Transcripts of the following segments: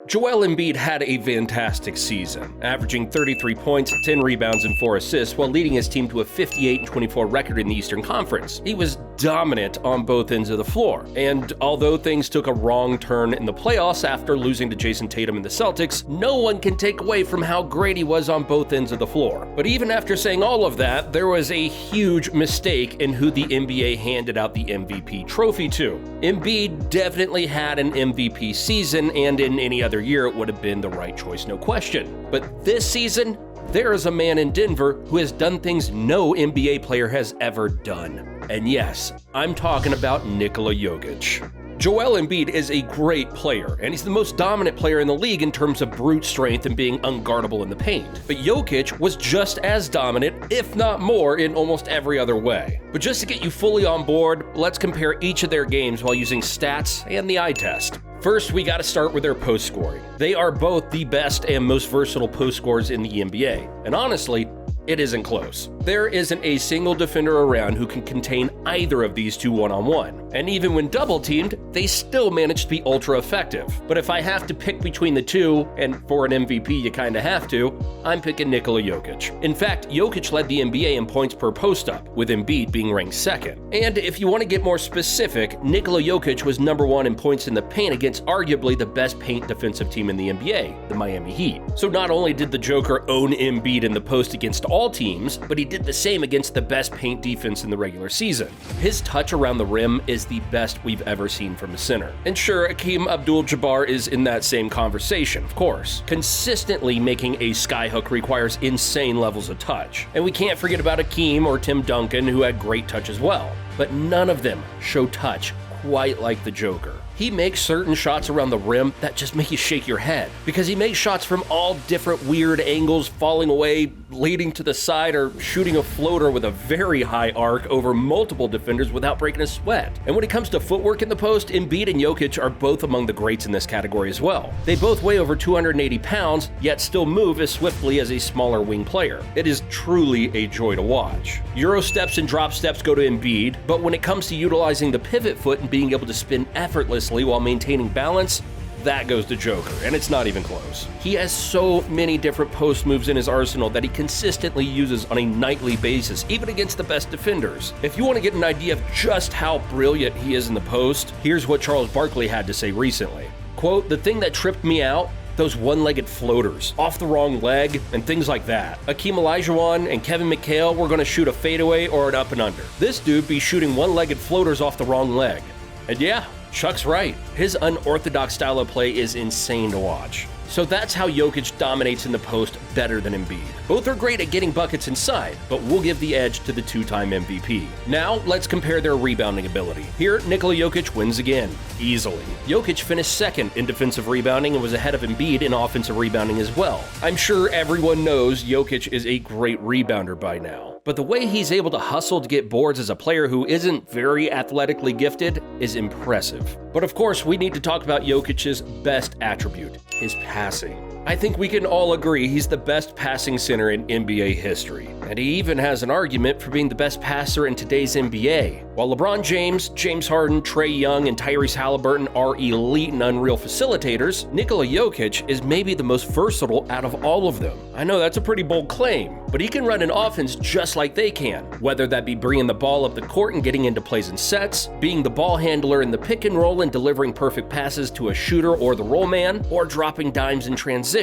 Joel Embiid had a fantastic season, averaging 33 points, 10 rebounds, and 4 assists while leading his team to a 58-24 record in the Eastern Conference. He was dominant on both ends of the floor, and although things took a wrong turn in the playoffs after losing to Jason Tatum and the Celtics, no one can take away from how great he was on both ends of the floor. But even after saying all of that, there was a huge mistake in who the NBA handed out the MVP trophy to. Embiid definitely had an MVP season, and in any other year it would have been the right choice, no question. But this season, there is a man in Denver who has done things no NBA player has ever done. And yes, I'm talking about Nikola Jokic. Joel Embiid is a great player, and he's the most dominant player in the league in terms of brute strength and being unguardable in the paint. But Jokic was just as dominant, if not more, in almost every other way. But just to get you fully on board, let's compare each of their games while using stats and the eye test. First, we gotta start with their post scoring. They are both the best and most versatile post scorers in the NBA, and honestly, it isn't close. There isn't a single defender around who can contain either of these two one-on-one. And even when double-teamed, they still manage to be ultra-effective. But if I have to pick between the two, and for an MVP you kinda have to, I'm picking Nikola Jokic. In fact, Jokic led the NBA in points per post-up, with Embiid being ranked second. And if you want to get more specific, Nikola Jokic was number 1 in points in the paint against arguably the best paint defensive team in the NBA, the Miami Heat. So not only did the Joker own Embiid in the post against all teams, but he did the same against the best paint defense in the regular season. His touch around the rim is the best we've ever seen from a center. And sure, Akeem Abdul-Jabbar is in that same conversation, of course. Consistently making a skyhook requires insane levels of touch. And we can't forget about Akeem or Tim Duncan, who had great touch as well. But none of them show touch quite like the Joker. He makes certain shots around the rim that just make you shake your head, because he makes shots from all different weird angles, falling away, leading to the side, or shooting a floater with a very high arc over multiple defenders without breaking a sweat. And when it comes to footwork in the post, Embiid and Jokic are both among the greats in this category as well. They both weigh over 280 pounds, yet still move as swiftly as a smaller wing player. It is truly a joy to watch. Euro steps and drop steps go to Embiid, but when it comes to utilizing the pivot foot and being able to spin effortlessly while maintaining balance, that goes to Joker, and it's not even close. He has so many different post moves in his arsenal that he consistently uses on a nightly basis, even against the best defenders. If you want to get an idea of just how brilliant he is in the post, here's what Charles Barkley had to say recently. Quote, "The thing that tripped me out, those one-legged floaters, off the wrong leg, and things like that. Akeem Olajuwon and Kevin McHale were going to shoot a fadeaway or an up and under. This dude be shooting one-legged floaters off the wrong leg." And yeah, Chuck's right. His unorthodox style of play is insane to watch. So that's how Jokic dominates in the post better than Embiid. Both are great at getting buckets inside, but we'll give the edge to the two-time MVP. Now, let's compare their rebounding ability. Here, Nikola Jokic wins again, easily. Jokic finished second in defensive rebounding and was ahead of Embiid in offensive rebounding as well. I'm sure everyone knows Jokic is a great rebounder by now, but the way he's able to hustle to get boards as a player who isn't very athletically gifted is impressive. But of course, we need to talk about Jokic's best attribute, his passing. I think we can all agree he's the best passing center in NBA history, and he even has an argument for being the best passer in today's NBA. While LeBron James, James Harden, Trae Young, and Tyrese Halliburton are elite and unreal facilitators, Nikola Jokic is maybe the most versatile out of all of them. I know that's a pretty bold claim, but he can run an offense just like they can, whether that be bringing the ball up the court and getting into plays and sets, being the ball handler in the pick and roll and delivering perfect passes to a shooter or the roll man, or dropping dimes in transition.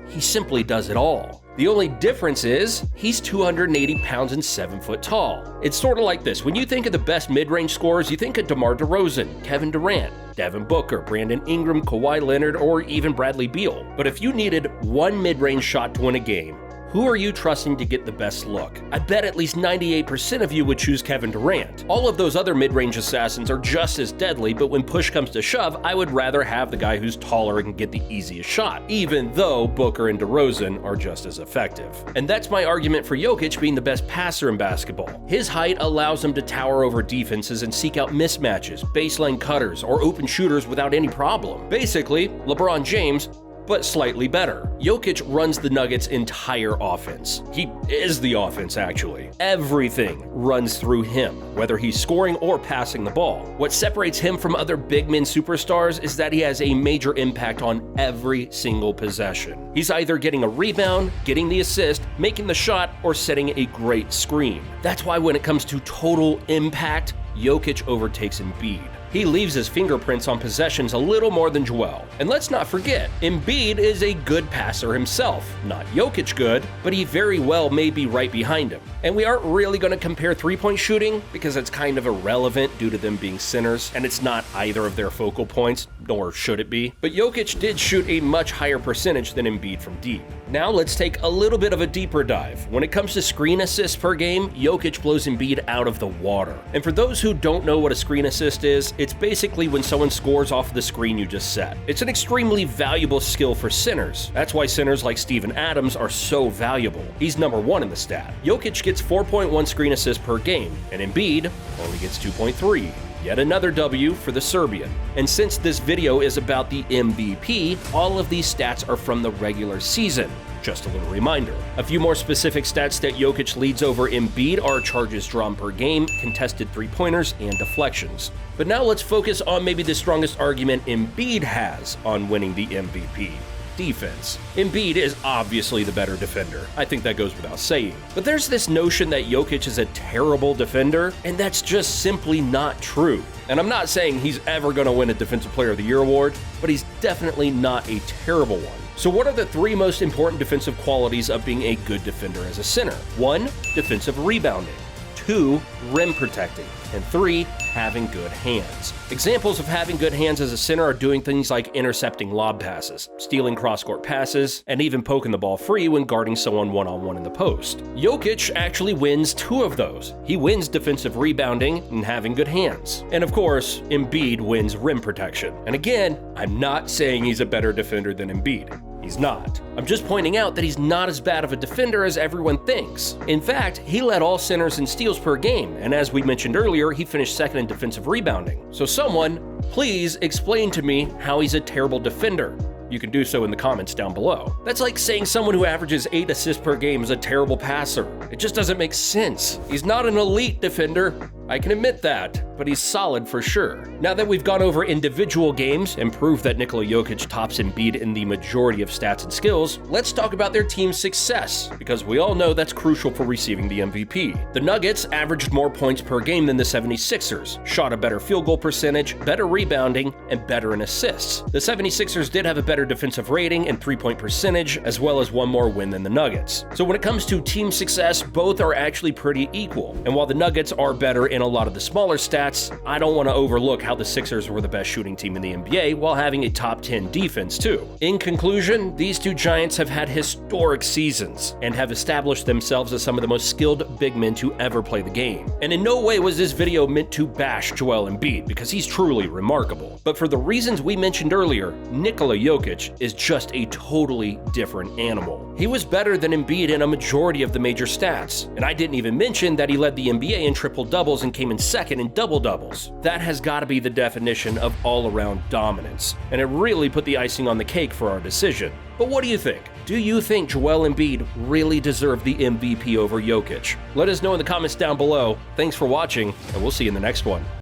He simply does it all. The only difference is he's 280 pounds and 7 foot tall. It's sort of like this. When you think of the best mid-range scorers, you think of DeMar DeRozan, Kevin Durant, Devin Booker, Brandon Ingram, Kawhi Leonard, or even Bradley Beal. But if you needed one mid-range shot to win a game, who are you trusting to get the best look? I bet at least 98% of you would choose Kevin Durant. All of those other mid-range assassins are just as deadly, but when push comes to shove, I would rather have the guy who's taller and can get the easiest shot, even though Booker and DeRozan are just as effective. And that's my argument for Jokic being the best passer in basketball. His height allows him to tower over defenses and seek out mismatches, baseline cutters, or open shooters without any problem. Basically, LeBron James but slightly better. Jokic runs the Nuggets' entire offense. He is the offense, actually. Everything runs through him, whether he's scoring or passing the ball. What separates him from other big men superstars is that he has a major impact on every single possession. He's either getting a rebound, getting the assist, making the shot, or setting a great screen. That's why when it comes to total impact, Jokic overtakes Embiid. He leaves his fingerprints on possessions a little more than Joel. And let's not forget, Embiid is a good passer himself. Not Jokic good, but he very well may be right behind him. And we aren't really going to compare three-point shooting because it's kind of irrelevant due to them being centers, and it's not either of their focal points, nor should it be. But Jokic did shoot a much higher percentage than Embiid from deep. Now let's take a little bit of a deeper dive. When it comes to screen assists per game, Jokic blows Embiid out of the water. And for those who don't know what a screen assist is, it's basically when someone scores off the screen you just set. It's an extremely valuable skill for centers. That's why centers like Steven Adams are so valuable. He's number one in the stat. Jokic gets 4.1 screen assists per game, and Embiid only gets 2.3. Yet another W for the Serbian. And since this video is about the MVP, all of these stats are from the regular season. Just a little reminder. A few more specific stats that Jokic leads over Embiid are charges drawn per game, contested three-pointers, and deflections. But now let's focus on maybe the strongest argument Embiid has on winning the MVP. Defense. Embiid is obviously the better defender. I think that goes without saying. But there's this notion that Jokic is a terrible defender, and that's just simply not true. And I'm not saying he's ever going to win a Defensive Player of the Year award, but he's definitely not a terrible one. So what are the three most important defensive qualities of being a good defender as a center? 1. Defensive rebounding. 2. Rim protecting. And 3. Having good hands. Examples of having good hands as a center are doing things like intercepting lob passes, stealing cross-court passes, and even poking the ball free when guarding someone one-on-one in the post. Jokic actually wins 2 of those. He wins defensive rebounding and having good hands. And of course, Embiid wins rim protection. And again, I'm not saying he's a better defender than Embiid. He's not. I'm just pointing out that he's not as bad of a defender as everyone thinks. In fact, he led all centers in steals per game, and as we mentioned earlier, he finished second in defensive rebounding. So someone, please explain to me how he's a terrible defender. You can do so in the comments down below. That's like saying someone who averages 8 assists per game is a terrible passer. It just doesn't make sense. He's not an elite defender. I can admit that, but he's solid for sure. Now that we've gone over individual games and proved that Nikola Jokic tops Embiid in the majority of stats and skills, let's talk about their team's success, because we all know that's crucial for receiving the MVP. The Nuggets averaged more points per game than the 76ers, shot a better field goal percentage, better rebounding, and better in assists. The 76ers did have a better defensive rating and three-point percentage, as well as one more win than the Nuggets. So when it comes to team success, both are actually pretty equal. And while the Nuggets are better in a lot of the smaller stats, I don't want to overlook how the Sixers were the best shooting team in the NBA while having a top 10 defense too. In conclusion, these two giants have had historic seasons and have established themselves as some of the most skilled big men to ever play the game. And in no way was this video meant to bash Joel Embiid, because he's truly remarkable. But for the reasons we mentioned earlier, Nikola Jokic is just a totally different animal. He was better than Embiid in a majority of the major stats, and I didn't even mention that he led the NBA in triple-doubles and came in second in double-doubles. That has got to be the definition of all-around dominance, and it really put the icing on the cake for our decision. But what do you think? Do you think Joel Embiid really deserved the MVP over Jokic? Let us know in the comments down below. Thanks for watching, and we'll see you in the next one.